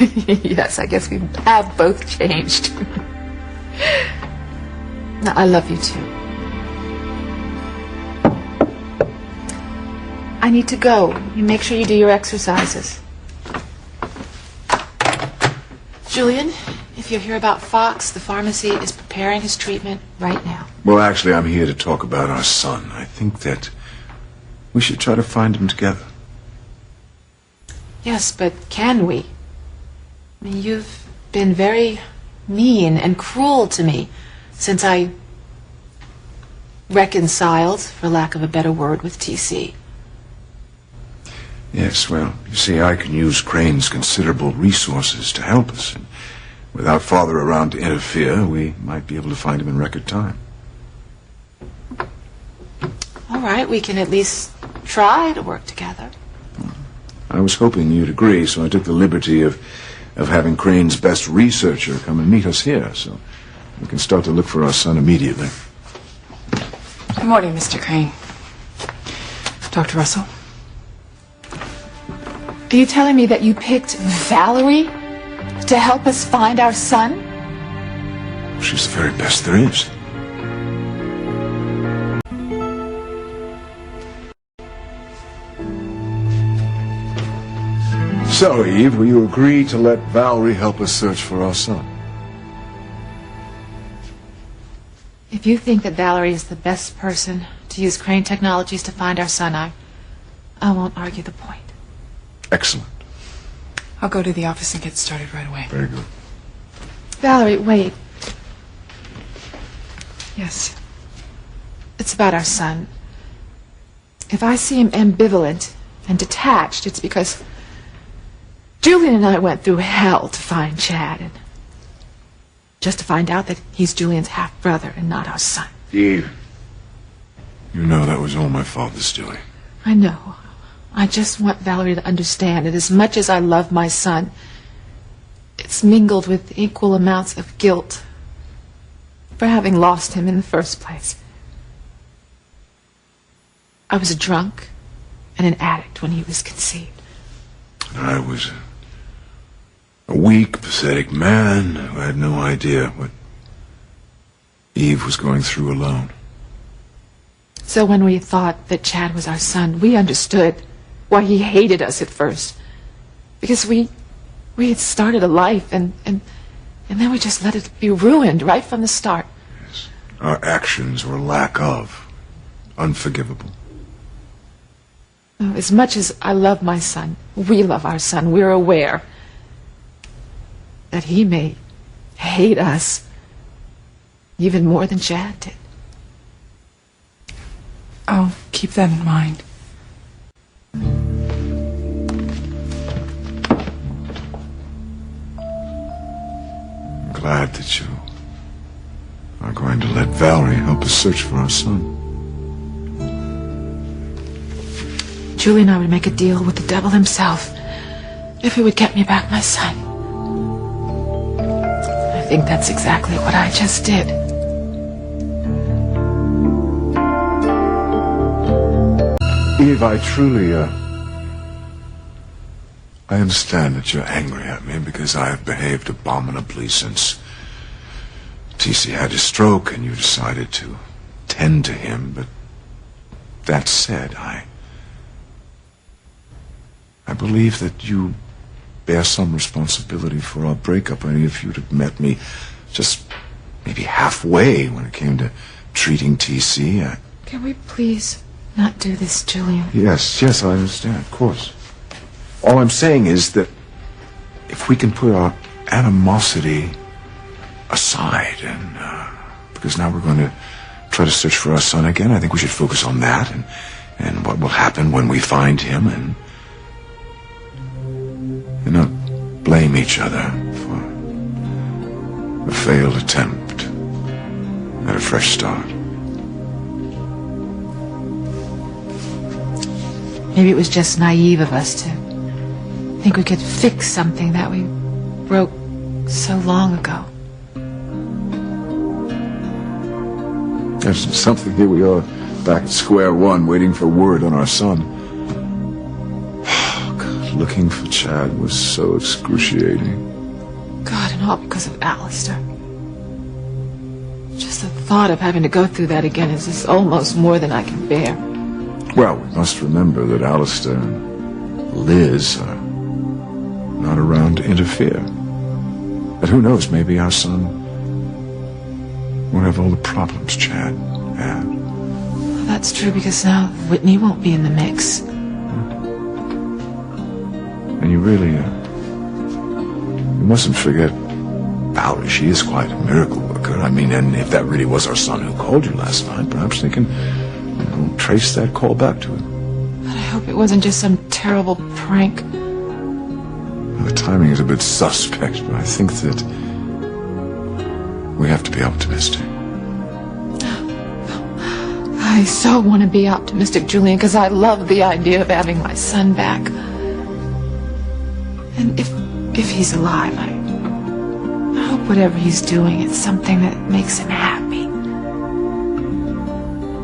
Yes, I guess we have both changed. No, I love you too. I need to go. You make sure you do your exercises. Julian, if you'll hear about Fox, the pharmacy is preparing his treatment right now. Well, actually, I'm here to talk about our son. I think that we should try to find him together. Yes, but can we? I mean, you've been very mean and cruel to me since I reconciled, for lack of a better word, with TC. Yes, well, you see, I can use Crane's considerable resources to help us. And without Father around to interfere, we might be able to find him in record time. All right, we can at least try to work together. I was hoping you'd agree, so I took the liberty of having Crane's best researcher come and meet us here, so we can start to look for our son immediately. Good morning, Mr. Crane. Dr. Russell? Are you telling me that you picked Valerie to help us find our son? She's the very best there is. So, Eve, will you agree to let Valerie help us search for our son? If you think that Valerie is the best person to use Crane Technologies to find our son, I won't argue the point. Excellent. I'll go to the office and get started right away. Very good. Valerie, wait. Yes. It's about our son. If I see him ambivalent and detached, it's because Julian and I went through hell to find Chad, and just to find out that he's Julian's half-brother and not our son. Eve, you know that was all my father's doing. I know. I just want Valerie to understand that as much as I love my son, it's mingled with equal amounts of guilt for having lost him in the first place. I was a drunk and an addict when he was conceived. And I was a weak, pathetic man who had no idea what Eve was going through alone. So when we thought that Chad was our son, we understood why he hated us at first. Because we had started a life, and then we just let it be ruined right from the start. Yes. Our actions were lack of unforgivable. As much as I love my son, we love our son, we're aware that he may hate us even more than Chad did. I'll keep that in mind. I'm glad that you are going to let Valerie help us search for our son. Julie and I would make a deal with the devil himself if he would get me back my son. I think that's exactly what I just did. Eve, I truly, I understand that you're angry at me because I have behaved abominably since TC had his stroke and you decided to tend to him, but that said, I believe that you bear some responsibility for our breakup. I mean, if you'd have met me just maybe halfway when it came to treating TC, Can we please not do this, Julian? Yes, I understand, of course. All I'm saying is that if we can put our animosity aside and, because now we're going to try to search for our son again, I think we should focus on that and what will happen when we find him and not blame each other for a failed attempt at a fresh start. Maybe it was just naive of us to think we could fix something that we broke so long ago. There's something. Here we are, back at square one, waiting for word on our son. Oh, God. looking for Chad was so excruciating. God, and all because of Alistair. Just the thought of having to go through that again is just almost more than I can bear. Well, we must remember that Alistair and Liz are not around to interfere. But who knows, maybe our son won't have all the problems Chad had. Well, that's true, because now Whitney won't be in the mix. And you really, you mustn't forget Valerie. She is quite a miracle worker. I mean, and if that really was our son who called you last night, perhaps they can trace that call back to him. But I hope it wasn't just some terrible prank. The timing is a bit suspect, but I think that we have to be optimistic. I so want to be optimistic, Julian, because I love the idea of having my son back. And if he's alive, I hope whatever he's doing, it's something that makes him happy.